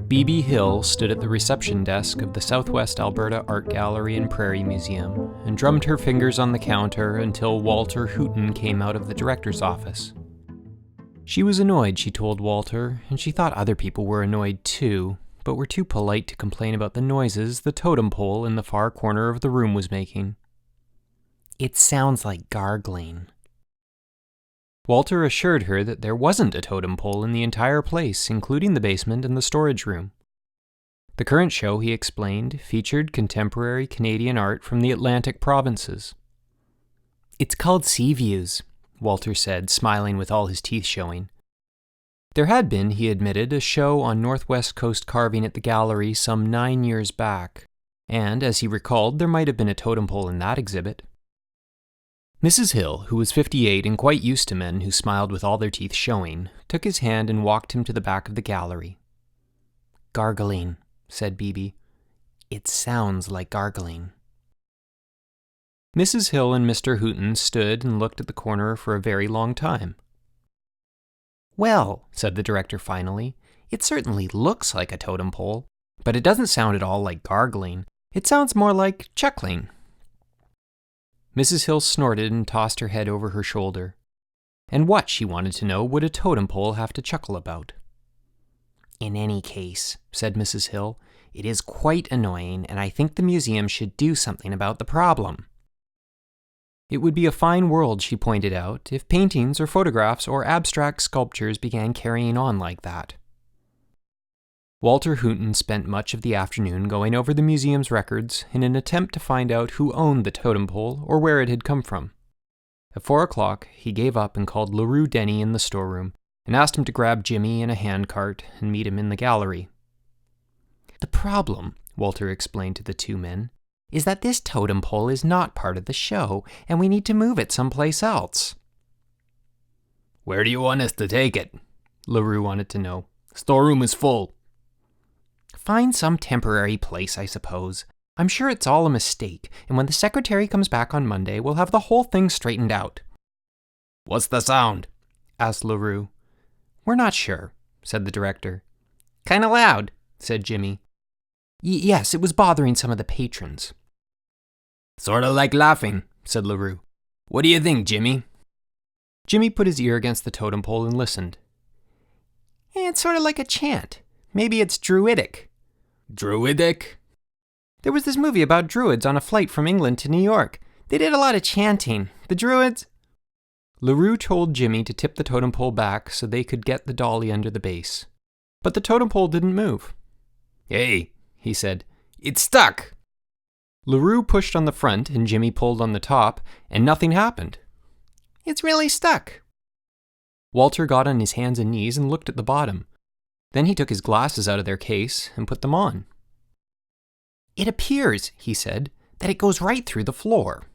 B.B. Hill stood at the reception desk of the Southwest Alberta Art Gallery and Prairie Museum and drummed her fingers on the counter until Walter Hooton came out of the director's office. She was annoyed, she told Walter, and she thought other people were annoyed too, but were too polite to complain about the noises the totem pole in the far corner of the room was making. "It sounds like gargling." Walter assured her that there wasn't a totem pole in the entire place, including the basement and the storage room. The current show, he explained, featured contemporary Canadian art from the Atlantic provinces. "It's called Sea Views," Walter said, smiling with all his teeth showing. There had been, he admitted, a show on Northwest Coast carving at the gallery some 9 years back, and, as he recalled, there might have been a totem pole in that exhibit. Mrs. Hill, who was 58 and quite used to men who smiled with all their teeth showing, took his hand and walked him to the back of the gallery. "Gargling," said B.B. "It sounds like gargling." Mrs. Hill and Mr. Hooton stood and looked at the corner for a very long time. "Well," said the director finally, "it certainly looks like a totem pole, but it doesn't sound at all like gargling. It sounds more like chuckling." Mrs. Hill snorted and tossed her head over her shoulder. And what, she wanted to know, would a totem pole have to chuckle about? "In any case," said Mrs. Hill, "it is quite annoying, and I think the museum should do something about the problem." It would be a fine world, she pointed out, if paintings or photographs or abstract sculptures began carrying on like that. Walter Hooton spent much of the afternoon going over the museum's records in an attempt to find out who owned the totem pole or where it had come from. At 4 o'clock, he gave up and called LaRue Denny in the storeroom and asked him to grab Jimmy in a handcart and meet him in the gallery. "The problem," Walter explained to the two men, "is that this totem pole is not part of the show, and we need to move it someplace else." "Where do you want us to take it?" LaRue wanted to know. "Storeroom is full." "Find some temporary place, I suppose. I'm sure it's all a mistake, and when the secretary comes back on Monday, we'll have the whole thing straightened out." "What's the sound?" asked LaRue. "We're not sure," said the director. "Kinda loud," said Jimmy. Yes, it was bothering some of the patrons." "Sorta like laughing," said LaRue. "What do you think, Jimmy?" Jimmy put his ear against the totem pole and listened. "It's sorta like a chant. Maybe it's druidic." "Druidic?" "There was this movie about druids on a flight from England to New York. They did a lot of chanting. The druids..." LaRue told Jimmy to tip the totem pole back so they could get the dolly under the base. But the totem pole didn't move. "Hey," he said, "it's stuck." LaRue pushed on the front and Jimmy pulled on the top, and nothing happened. "It's really stuck." Walter got on his hands and knees and looked at the bottom. Then he took his glasses out of their case and put them on. "It appears," he said, "that it goes right through the floor."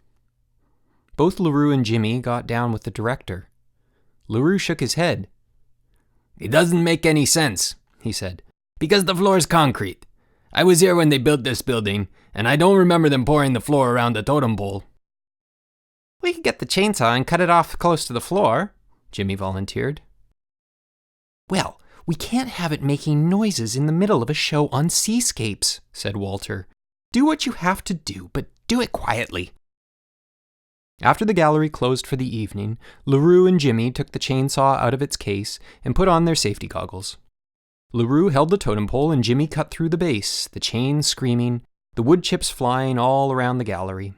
Both LaRue and Jimmy got down with the director. LaRue shook his head. "It doesn't make any sense," he said, "because the floor is concrete. I was here when they built this building, and I don't remember them pouring the floor around the totem pole." "We could get the chainsaw and cut it off close to the floor," Jimmy volunteered. "Well, we can't have it making noises in the middle of a show on seascapes," said Walter. "Do what you have to do, but do it quietly." After the gallery closed for the evening, LaRue and Jimmy took the chainsaw out of its case and put on their safety goggles. LaRue held the totem pole and Jimmy cut through the base, the chain screaming, the wood chips flying all around the gallery.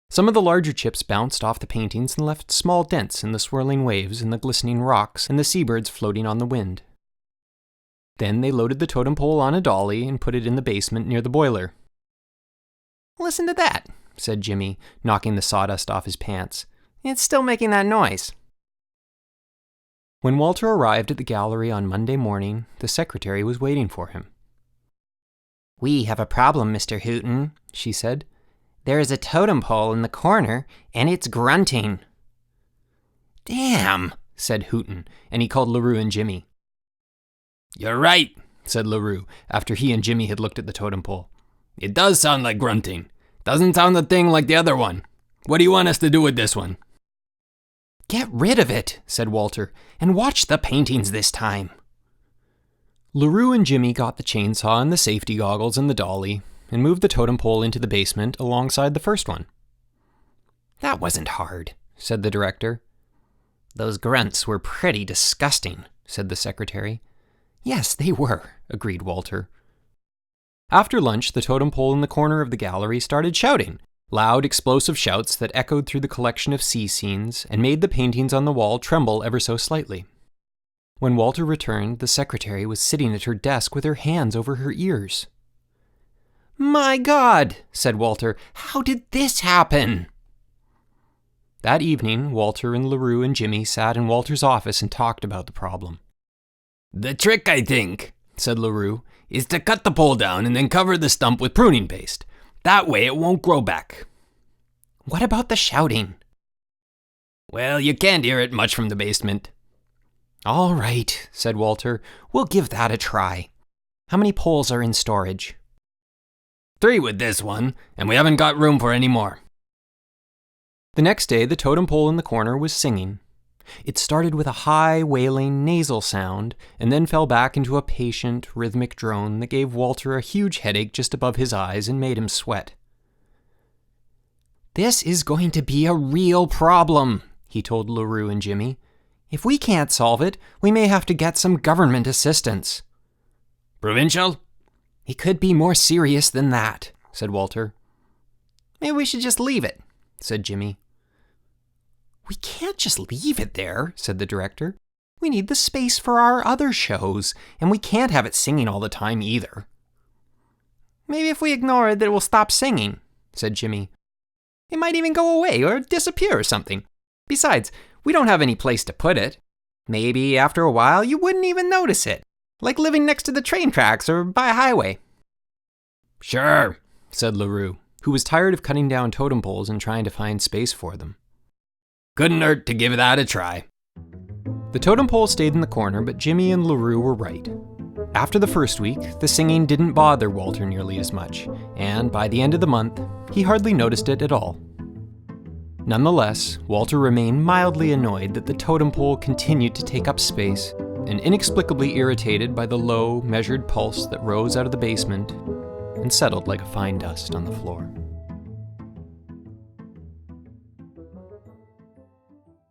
Some of the larger chips bounced off the paintings and left small dents in the swirling waves and the glistening rocks and the seabirds floating on the wind. Then they loaded the totem pole on a dolly and put it in the basement near the boiler. "Listen to that," said Jimmy, knocking the sawdust off his pants. "It's still making that noise." When Walter arrived at the gallery on Monday morning, the secretary was waiting for him. "We have a problem, Mr. Hooton," she said. "There is a totem pole in the corner, and it's grunting." "Damn," said Hooton, and he called LaRue and Jimmy. "You're right," said LaRue, after he and Jimmy had looked at the totem pole. "It does sound like grunting. Doesn't sound a thing like the other one. What do you want us to do with this one?" "Get rid of it," said Walter, "and watch the paintings this time." LaRue and Jimmy got the chainsaw and the safety goggles and the dolly and moved the totem pole into the basement alongside the first one. "That wasn't hard," said the director. "Those grunts were pretty disgusting," said the secretary. "Yes, they were," agreed Walter. After lunch, the totem pole in the corner of the gallery started shouting, loud, explosive shouts that echoed through the collection of sea scenes and made the paintings on the wall tremble ever so slightly. When Walter returned, the secretary was sitting at her desk with her hands over her ears. "My God," said Walter, "how did this happen?" That evening, Walter and LaRue and Jimmy sat in Walter's office and talked about the problem. "The trick, I think," said LaRue, "is to cut the pole down and then cover the stump with pruning paste. That way it won't grow back." "What about the shouting?" "Well, you can't hear it much from the basement." "All right," said Walter. "We'll give that a try. How many poles are in storage?" 3 with this one, and we haven't got room for any more." The next day, the totem pole in the corner was singing. It started with a high, wailing, nasal sound, and then fell back into a patient, rhythmic drone that gave Walter a huge headache just above his eyes and made him sweat. "This is going to be a real problem," he told LaRue and Jimmy. "If we can't solve it, we may have to get some government assistance." "Provincial?" "It could be more serious than that," said Walter. "Maybe we should just leave it," said Jimmy. "We can't just leave it there," said the director. "We need the space for our other shows, and we can't have it singing all the time either." "Maybe if we ignore it, it will stop singing," said Jimmy. "It might even go away or disappear or something. Besides, we don't have any place to put it. Maybe after a while you wouldn't even notice it, like living next to the train tracks or by a highway." "Sure," said LaRue, who was tired of cutting down totem poles and trying to find space for them. "Couldn't hurt to give that a try." The totem pole stayed in the corner, but Jimmy and LaRue were right. After the first week, the singing didn't bother Walter nearly as much, and by the end of the month, he hardly noticed it at all. Nonetheless, Walter remained mildly annoyed that the totem pole continued to take up space, and inexplicably irritated by the low, measured pulse that rose out of the basement and settled like a fine dust on the floor.